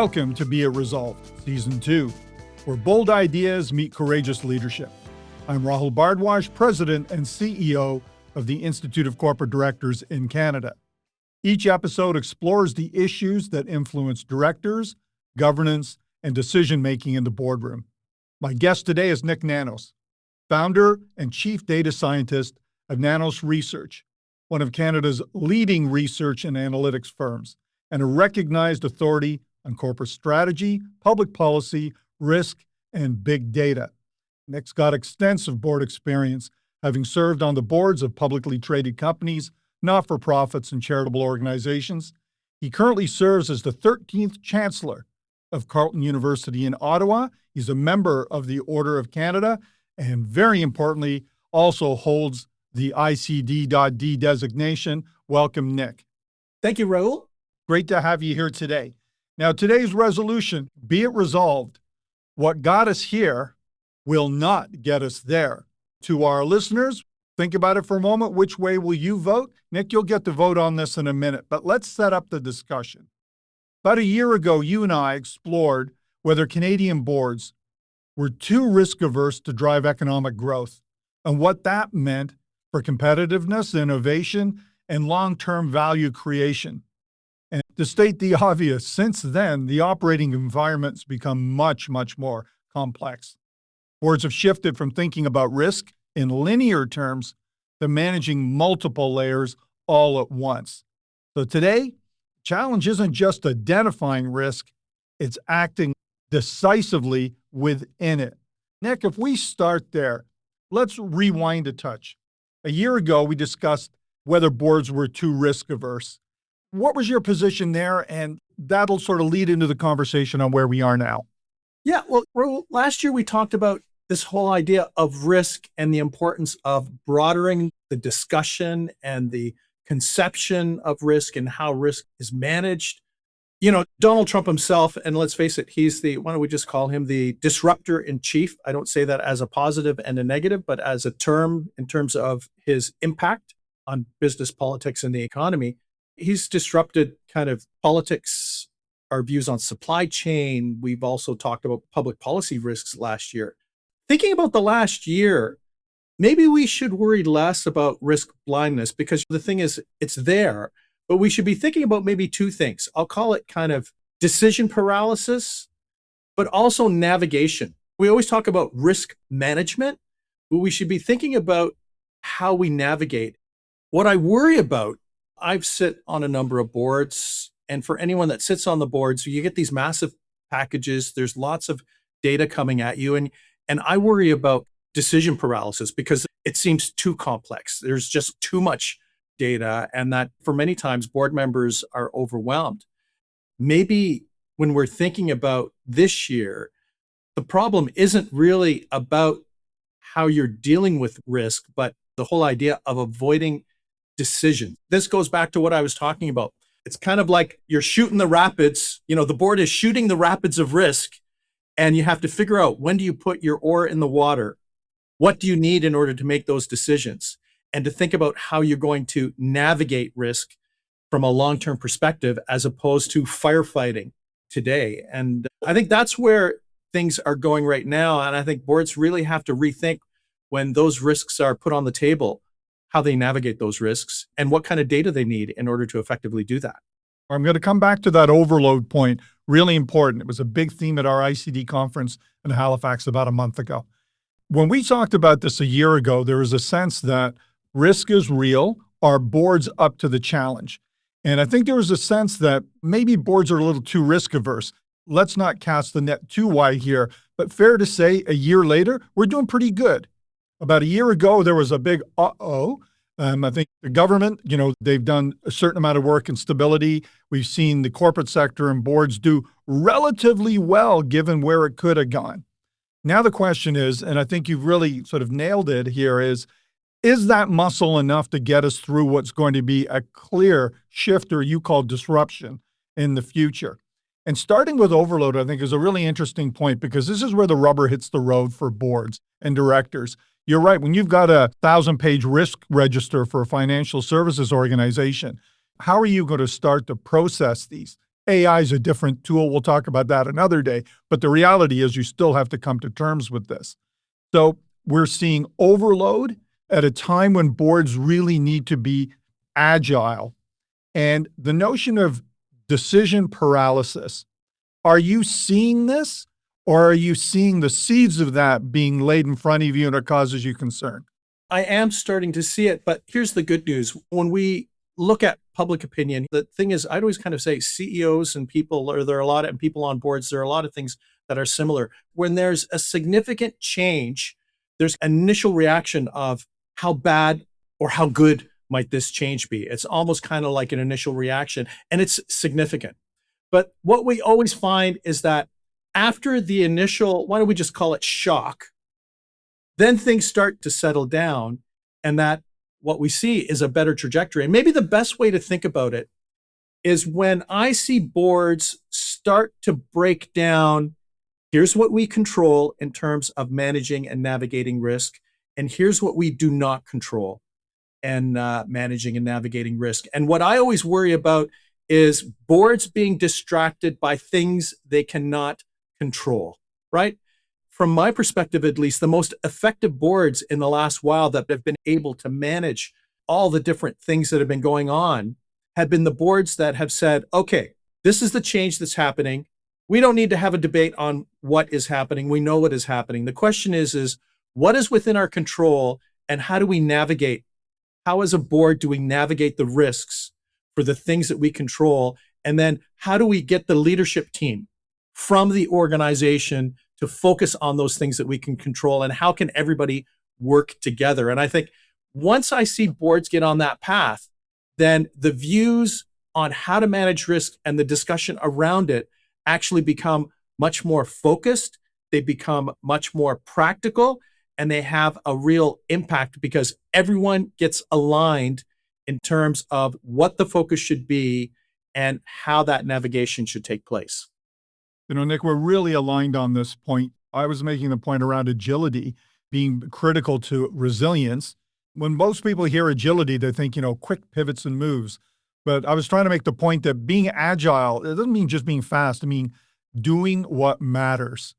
Welcome to Be It Resolved, Season 2, where bold ideas meet courageous leadership. I'm Rahul Bhardwaj, President and CEO of the Institute of Corporate Directors in Canada. Each episode explores the issues that influence directors, governance, and decision-making in the boardroom. My guest today is Nik Nanos, founder and chief data scientist of Nanos Research, one of Canada's leading research and analytics firms, and a recognized authority on corporate strategy, public policy, risk, and big data. Nik's got extensive board experience, having served on the boards of publicly traded companies, not-for-profits, and charitable organizations. He currently serves as the 13th Chancellor of Carleton University in Ottawa. He's a member of the Order of Canada, and very importantly, also holds the ICD.D designation. Welcome, Nik. Thank you, Rahul. Great to have you here today. Now, today's resolution, be it resolved, what got us here will not get us there. To our listeners, think about it for a moment. Which way will you vote? Nik, you'll get to vote on this in a minute, but let's set up the discussion. About a year ago, you and I explored whether Canadian boards were too risk-averse to drive economic growth and what that meant for competitiveness, innovation, and long-term value creation. And to state the obvious, since then, the operating environment's become much, much more complex. Boards have shifted from thinking about risk in linear terms to managing multiple layers all at once. So today, the challenge isn't just identifying risk, it's acting decisively within it. Nik, if we start there, let's rewind a touch. A year ago, we discussed whether boards were too risk-averse. What was your position there? And that'll sort of lead into the conversation on where we are now. Yeah, well, Rahul, last year we talked about this whole idea of risk and the importance of broadening the discussion and the conception of risk and how risk is managed. You know, Donald Trump himself, and let's face it, he's why don't we just call him the disruptor in chief? I don't say that as a positive and a negative, but as a term in terms of his impact on business, politics, and the economy. He's disrupted kind of politics, our views on supply chain. We've also talked about public policy risks last year. Thinking about the last year, maybe we should worry less about risk blindness because the thing is, it's there, but we should be thinking about maybe two things. I'll call it kind of decision paralysis, but also navigation. We always talk about risk management, but we should be thinking about how we navigate. What I worry about, I've sit on a number of boards, and for anyone that sits on the boards, you get these massive packages. There's lots of data coming at you, and I worry about decision paralysis because it seems too complex. There's just too much data, and that for many times board members are overwhelmed. Maybe when we're thinking about this year, the problem isn't really about how you're dealing with risk, but the whole idea of avoiding decision. This goes back to what I was talking about. It's kind of like you're shooting the rapids. You know, the board is shooting the rapids of risk, and you have to figure out, when do you put your oar in the water? What do you need in order to make those decisions? And to think about how you're going to navigate risk from a long-term perspective as opposed to firefighting today. And I think that's where things are going right now. And I think boards really have to rethink, when those risks are put on the table, how they navigate those risks and what kind of data they need in order to effectively do that. I'm going to come back to that overload point. Really important. It was a big theme at our ICD conference in Halifax about a month ago. When we talked about this a year ago, there was a sense that risk is real. Are boards up to the challenge? And I think there was a sense that maybe boards are a little too risk averse. Let's not cast the net too wide here, but fair to say a year later, we're doing pretty good. About a year ago, there was a big uh-oh. I think the government, they've done a certain amount of work in stability. We've seen the corporate sector and boards do relatively well given where it could have gone. Now the question is, and I think you've really sort of nailed it here, is that muscle enough to get us through what's going to be a clear shift, or you call disruption, in the future? And starting with overload, I think, is a really interesting point, because this is where the rubber hits the road for boards and directors. You're right. When you've got a 1,000-page risk register for a financial services organization, how are you going to start to process these? AI is a different tool. We'll talk about that another day. But the reality is you still have to come to terms with this. So we're seeing overload at a time when boards really need to be agile. And the notion of decision paralysis, are you seeing this, or are you seeing the seeds of that being laid in front of you and it causes you concern? I am starting to see it, but here's the good news. When we look at public opinion, the thing is, I'd always kind of say CEOs and people, or there are a lot of people on boards, there are a lot of things that are similar. When there's a significant change, there's initial reaction of how bad or how good might this change be? It's almost kind of like an initial reaction, and it's significant. But what we always find is that after the initial, why don't we just call it shock, then things start to settle down, and that what we see is a better trajectory. And maybe the best way to think about it is when I see boards start to break down, here's what we control in terms of managing and navigating risk, and here's what we do not control and managing and navigating risk. And what I always worry about is boards being distracted by things they cannot control, right? From my perspective, at least, the most effective boards in the last while that have been able to manage all the different things that have been going on have been the boards that have said, okay, this is the change that's happening. We don't need to have a debate on what is happening. We know what is happening. The question is what is within our control, and how do we navigate? How, as a board, do we navigate the risks for the things that we control? And then how do we get the leadership team from the organization to focus on those things that we can control, and how can everybody work together? And I think once I see boards get on that path, then the views on how to manage risk and the discussion around it actually become much more focused. They become much more practical, and they have a real impact because everyone gets aligned in terms of what the focus should be and how that navigation should take place. Nick, we're really aligned on this point. I was making the point around agility being critical to resilience. When most people hear agility, they think, quick pivots and moves. But I was trying to make the point that being agile, it doesn't mean just being fast. I mean, doing what matters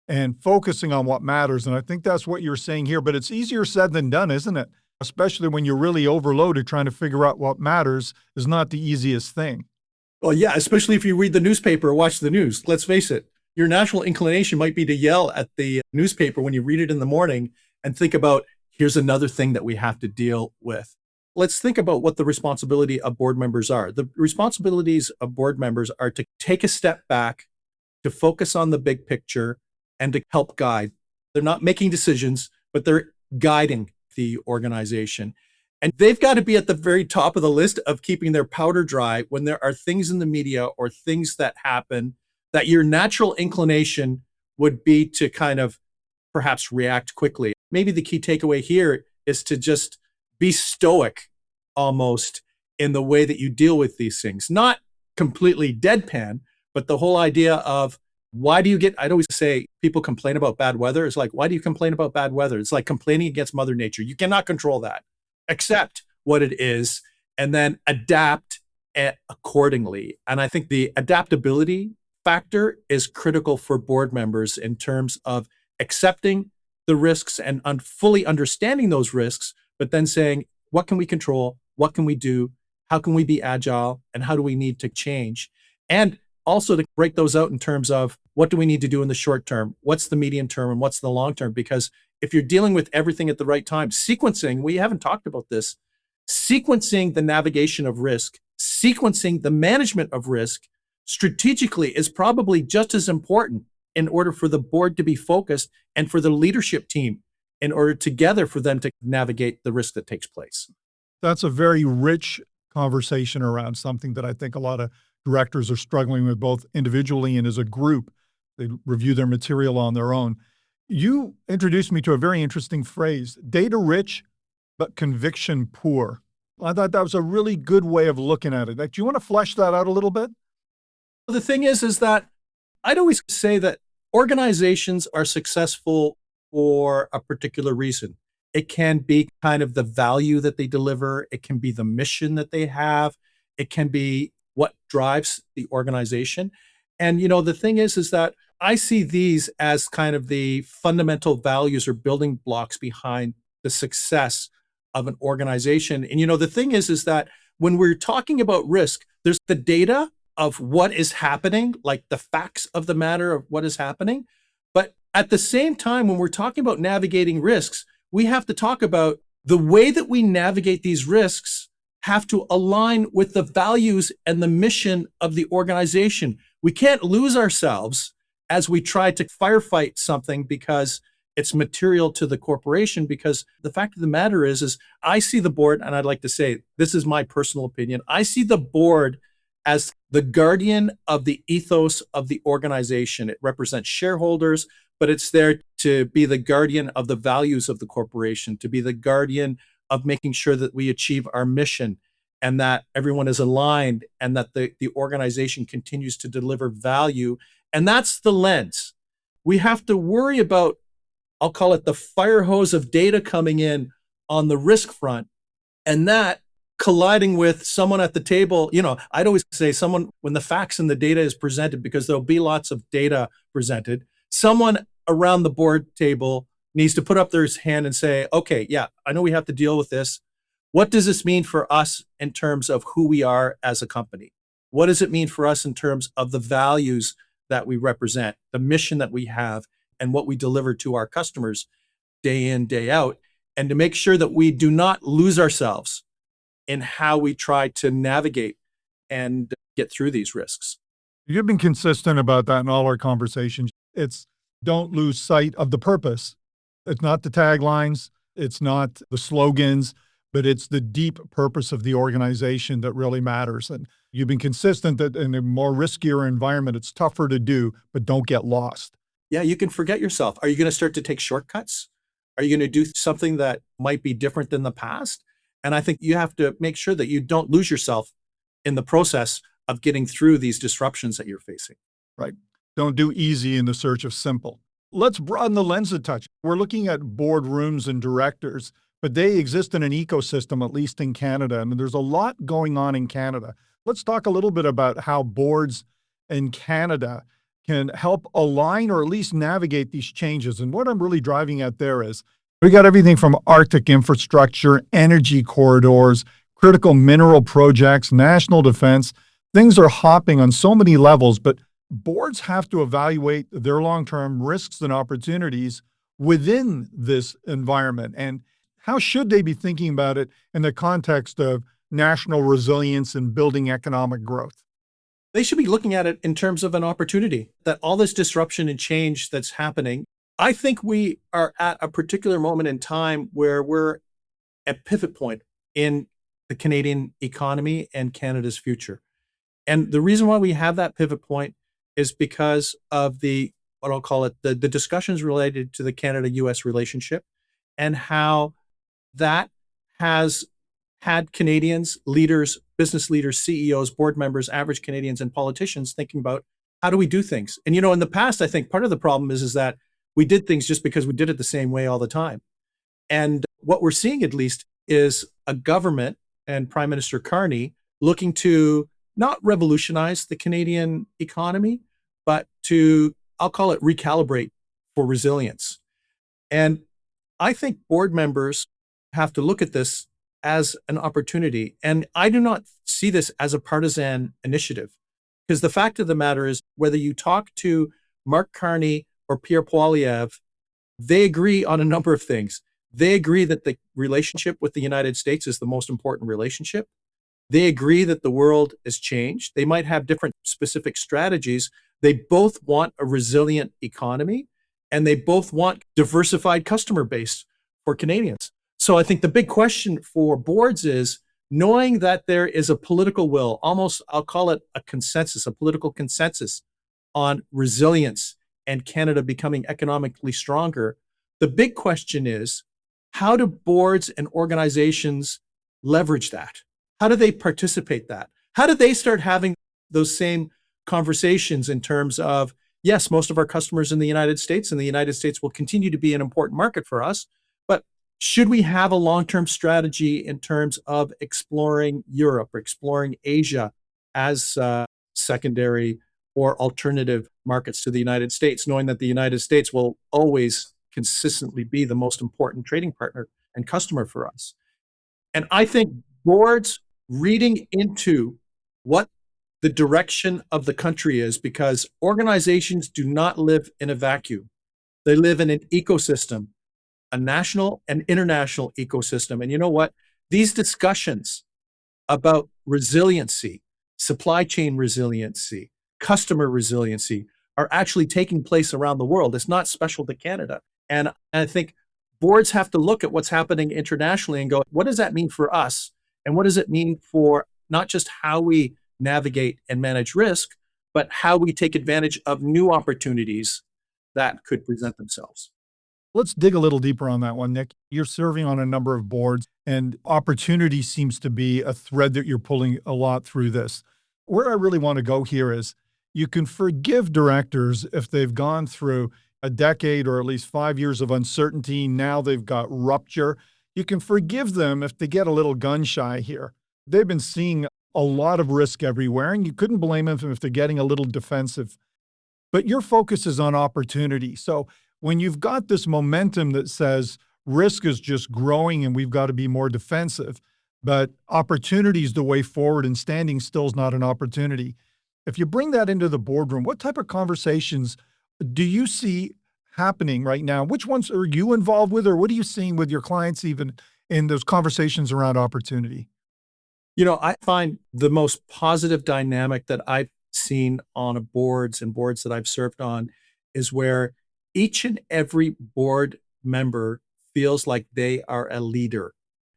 and focusing on what matters. And I think that's what you're saying here. But it's easier said than done, isn't it? Especially when you're really overloaded, trying to figure out what matters is not the easiest thing. Well, yeah, especially if you read the newspaper or watch the news. Let's face it, your natural inclination might be to yell at the newspaper when you read it in the morning and think about, here's another thing that we have to deal with. Let's think about what the responsibility of board members are. The responsibilities of board members are to take a step back, to focus on the big picture, and to help guide. They're not making decisions, but they're guiding the organization. And they've got to be at the very top of the list of keeping their powder dry when there are things in the media or things that happen that your natural inclination would be to kind of perhaps react quickly. Maybe the key takeaway here is to just be stoic almost in the way that you deal with these things. Not completely deadpan, but the whole idea of I'd always say people complain about bad weather. It's like, why do you complain about bad weather? It's like complaining against Mother Nature. You cannot control that. Accept what it is and then adapt accordingly. And I think the adaptability factor is critical for board members in terms of accepting the risks and fully understanding those risks, but then saying, what can we control? What can we do? How can we be agile? And how do we need to change? And also to break those out in terms of what do we need to do in the short term? What's the medium term and what's the long term? Because if you're dealing with everything at the right time, sequencing, we haven't talked about this, sequencing the navigation of risk, sequencing the management of risk strategically is probably just as important in order for the board to be focused and for the leadership team in order together for them to navigate the risk that takes place. That's a very rich conversation around something that I think a lot of directors are struggling with both individually and as a group. They review their material on their own. You introduced me to a very interesting phrase, data rich, but conviction poor. I thought that was a really good way of looking at it. Do you want to flesh that out a little bit? The thing is that I'd always say that organizations are successful for a particular reason. It can be kind of the value that they deliver. It can be the mission that they have. It can be what drives the organization. And the thing is that I see these as kind of the fundamental values or building blocks behind the success of an organization. And the thing is that when we're talking about risk, there's the data of what is happening, like the facts of the matter of what is happening. But at the same time, when we're talking about navigating risks, we have to talk about the way that we navigate these risks have to align with the values and the mission of the organization. We can't lose ourselves as we try to firefight something because it's material to the corporation. Because the fact of the matter is I see the board, and I'd like to say, this is my personal opinion, I see the board as the guardian of the ethos of the organization. It represents shareholders, but it's there to be the guardian of the values of the corporation, to be the guardian of making sure that we achieve our mission and that everyone is aligned and that the organization continues to deliver value. And that's the lens. We have to worry about, I'll call it the fire hose of data coming in on the risk front, and that colliding with someone at the table. I'd always say someone, when the facts and the data is presented, because there'll be lots of data presented, someone around the board table needs to put up their hand and say, okay, yeah, I know we have to deal with this. What does this mean for us in terms of who we are as a company? What does it mean for us in terms of the values that we represent, the mission that we have, and what we deliver to our customers day in, day out, and to make sure that we do not lose ourselves in how we try to navigate and get through these risks. You've been consistent about that in all our conversations. It's don't lose sight of the purpose. It's not the taglines, it's not the slogans, but it's the deep purpose of the organization that really matters. And you've been consistent that in a more riskier environment, it's tougher to do, but don't get lost. Yeah, you can forget yourself. Are you going to start to take shortcuts? Are you going to do something that might be different than the past? And I think you have to make sure that you don't lose yourself in the process of getting through these disruptions that you're facing. Right. Don't do easy in the search of simple. Let's broaden the lens a touch. We're looking at boardrooms and directors, but they exist in an ecosystem, at least in Canada, and there's a lot going on in Canada. Let's talk a little bit about how boards in Canada can help align or at least navigate these changes. And what I'm really driving at there is we got everything from Arctic infrastructure, energy corridors, critical mineral projects, national defense. Things are hopping on so many levels, but boards have to evaluate their long-term risks and opportunities within this environment. And how should they be thinking about it in the context of national resilience and building economic growth? They should be looking at it in terms of an opportunity, that all this disruption and change that's happening, I think we are at a particular moment in time where we're at pivot point in the Canadian economy and Canada's future. And the reason why we have that pivot point is because of what I'll call it, the discussions related to the Canada-US relationship and how that has had Canadians, leaders, business leaders, CEOs, board members, average Canadians, and politicians thinking about how do we do things. And in the past, I think part of the problem is that we did things just because we did it the same way all the time. And what we're seeing, at least, is a government and Prime Minister Carney looking to not revolutionize the Canadian economy, but to, I'll call it, recalibrate for resilience. And I think board members have to look at this as an opportunity. And I do not see this as a partisan initiative, because the fact of the matter is, whether you talk to Mark Carney or Pierre Poilievre, they agree on a number of things. They agree that the relationship with the United States is the most important relationship. They agree that the world has changed. They might have different specific strategies. They both want a resilient economy, and they both want diversified customer base for Canadians. So I think the big question for boards is knowing that there is a political will, almost I'll call it a consensus, a political consensus on resilience and Canada becoming economically stronger. The big question is, how do boards and organizations leverage that? How do they participate that? How do they start having those same conversations in terms of, yes, most of our customers in the United States, and the United States will continue to be an important market for us, but should we have a long-term strategy in terms of exploring Europe or exploring Asia as secondary or alternative markets to the United States, knowing that the United States will always consistently be the most important trading partner and customer for us. And I think boards reading into what the direction of the country is, because organizations do not live in a vacuum. They live in an ecosystem, a national and international ecosystem. And you know what? These discussions about resiliency, supply chain resiliency, customer resiliency are actually taking place around the world. It's not special to Canada. And I think boards have to look at what's happening internationally and go, what does that mean for us? And what does it mean for not just how we navigate and manage risk, but how we take advantage of new opportunities that could present themselves? Let's dig a little deeper on that one, Nick. You're serving on a number of boards, and opportunity seems to be a thread that you're pulling a lot through this. Where I really want to go here is you can forgive directors if they've gone through a decade or at least 5 years of uncertainty. Now they've got rupture. You can forgive them if they get a little gun shy here. They've been seeing a lot of risk everywhere, and you couldn't blame them if they're getting a little defensive. But your focus is on opportunity. So when you've got this momentum that says risk is just growing and we've got to be more defensive, but opportunity is the way forward and standing still is not an opportunity. If you bring that into the boardroom, what type of conversations do you see happening right now? Which ones are you involved with, or what are you seeing with your clients even in those conversations around opportunity? You know, I find the most positive dynamic that I've seen on boards and boards that I've served on is where each and every board member feels like they are a leader.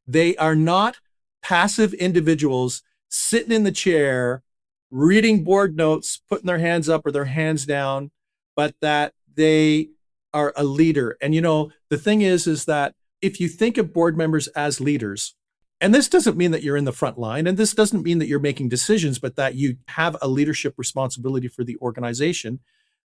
They are not passive individuals sitting in the chair, reading board notes, putting their hands up or their hands down, but that they are a leader. And, you know, the thing is that if you think of board members as leaders, and this doesn't mean that you're in the front line, and this doesn't mean that you're making decisions, but that you have a leadership responsibility for the organization,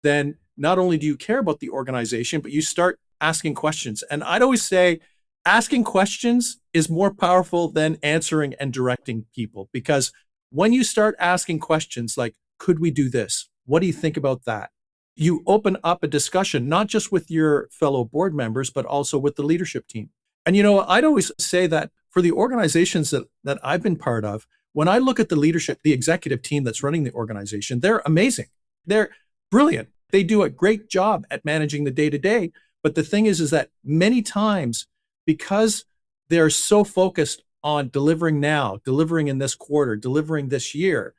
then not only do you care about the organization, but you start asking questions. And I'd always say asking questions is more powerful than answering and directing people, because when you start asking questions like, could we do this? What do you think about that? You open up a discussion, not just with your fellow board members, but also with the leadership team. And, you know, I'd always say that for the organizations that I've been part of, when I look at the leadership, the executive team that's running the organization, they're amazing. They're brilliant. They do a great job at managing the day-to-day. But the thing is that many times, because they're so focused on delivering now, delivering in this quarter, delivering this year,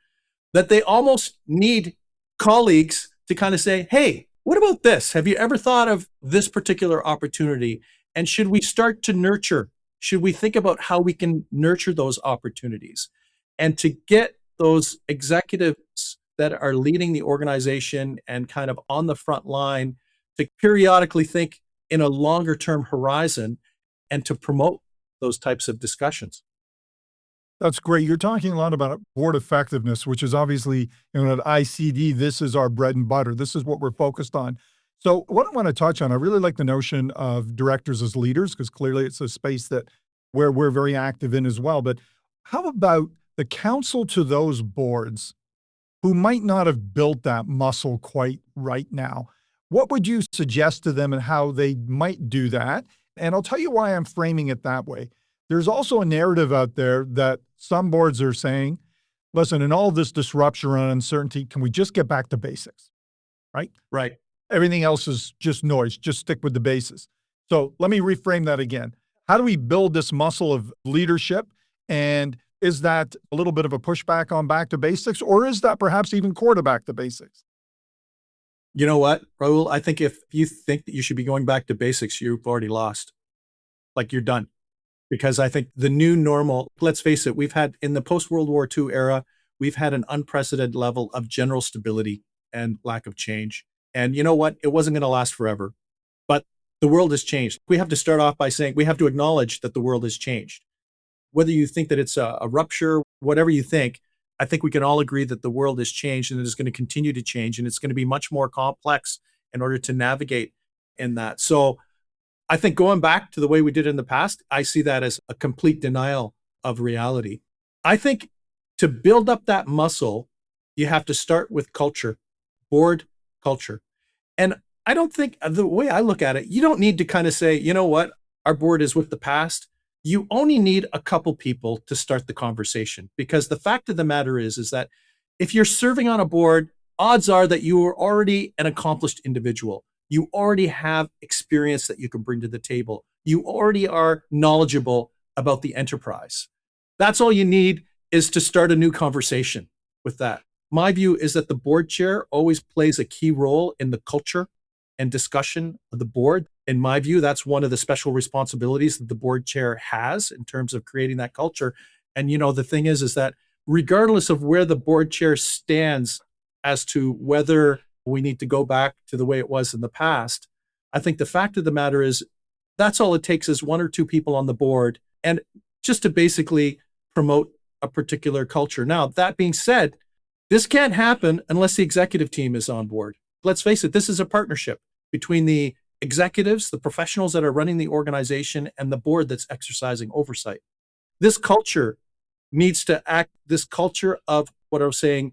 that they almost need colleagues to kind of say, hey, what about this? Have you ever thought of this particular opportunity? And should we start to nurture? Should we think about how we can nurture those opportunities? And to get those executives that are leading the organization and kind of on the front line to periodically think in a longer term horizon and to promote those types of discussions. That's great. You're talking a lot about board effectiveness, which is obviously, at ICD, this is our bread and butter. This is what we're focused on. So what I want to touch on, I really like the notion of directors as leaders, because clearly it's a space that where we're very active in as well. But how about the counsel to those boards who might not have built that muscle quite right now? What would you suggest to them and how they might do that? And I'll tell you why I'm framing it that way. There's also a narrative out there that some boards are saying, listen, in all this disruption and uncertainty, can we just get back to basics, right? Right. Everything else is just noise. Just stick with the bases. So let me reframe that again. How do we build this muscle of leadership? And is that a little bit of a pushback on back to basics, or is that perhaps even core to back to basics? You know what, Rahul? I think if you think that you should be going back to basics, you've already lost. Like, you're done. Because I think the new normal, let's face it, we've had in the post-World War II era, we've had an unprecedented level of general stability and lack of change. And you know what? It wasn't going to last forever. But the world has changed. We have to start off by saying we have to acknowledge that the world has changed. Whether you think that it's a rupture, whatever you think, I think we can all agree that the world has changed and it is going to continue to change, and it's going to be much more complex in order to navigate in that. So I think going back to the way we did in the past, I see that as a complete denial of reality. I think To build up that muscle, you have to start with culture, board culture. And I don't think, the way I look at it, you don't need to kind of say, you know what, our board is with the past. You only need a couple people to start the conversation, because the fact of the matter is that if you're serving on a board, odds are that you are already an accomplished individual. You already have experience that you can bring to the table. You already are knowledgeable about the enterprise. That's all you need, is to start a new conversation with that. My view is that the board chair always plays a key role in the culture and discussion of the board. In my view, that's one of the special responsibilities that the board chair has in terms of creating that culture. And the thing is that regardless of where the board chair stands as to whether we need to go back to the way it was in the past, I think the fact of the matter is that's all it takes, is one or two people on the board, and just to basically promote a particular culture. Now, that being said, this can't happen unless the executive team is on board. Let's face it, this is a partnership between the executives, the professionals that are running the organization, and the board that's exercising oversight. This culture needs to act, this culture of what I was saying,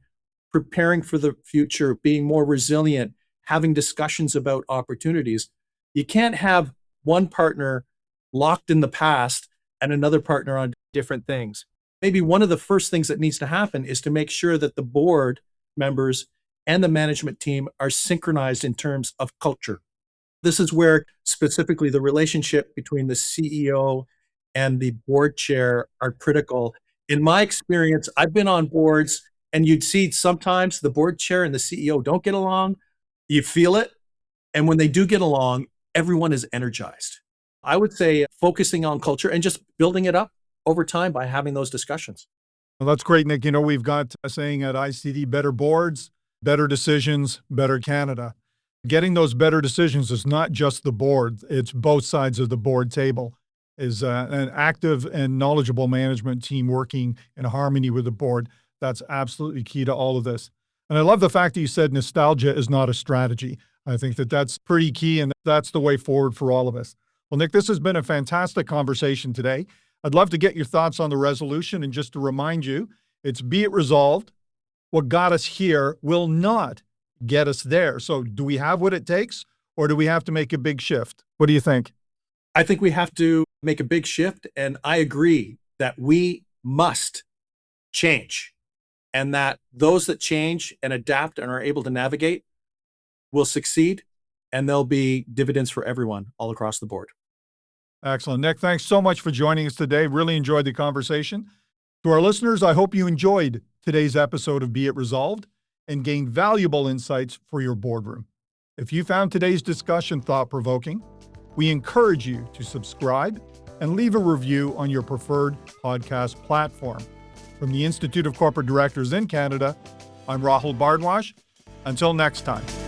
preparing for the future, being more resilient, having discussions about opportunities. You can't have one partner locked in the past and another partner on different things. Maybe one of the first things that needs to happen is to make sure that the board members and the management team are synchronized in terms of culture. This is where specifically the relationship between the CEO and the board chair are critical. In my experience, I've been on boards, and you'd see sometimes the board chair and the CEO don't get along. You feel it. And when they do get along, everyone is energized. I would say focusing on culture and just building it up over time by having those discussions. Well, that's great, Nick. We've got a saying at ICD, better boards, better decisions, better Canada. Getting those better decisions is not just the board. It's both sides of the board table, is an active and knowledgeable management team working in harmony with the board. That's absolutely key to all of this. And I love the fact that you said nostalgia is not a strategy. I think that that's pretty key, and that's the way forward for all of us. Well, Nick, this has been a fantastic conversation today. I'd love to get your thoughts on the resolution. And just to remind you, it's be it resolved, what got us here will not get us there. So do we have what it takes, or do we have to make a big shift? What do you think? I think we have to make a big shift. And I agree that we must change, and that those that change and adapt and are able to navigate will succeed, and there'll be dividends for everyone all across the board. Excellent. Nick, thanks so much for joining us today. Really enjoyed the conversation. To our listeners, I hope you enjoyed today's episode of Be It Resolved and gained valuable insights for your boardroom. If you found today's discussion thought-provoking, we encourage you to subscribe and leave a review on your preferred podcast platform. From the Institute of Corporate Directors in Canada, I'm Rahul Bhardwaj. Until next time.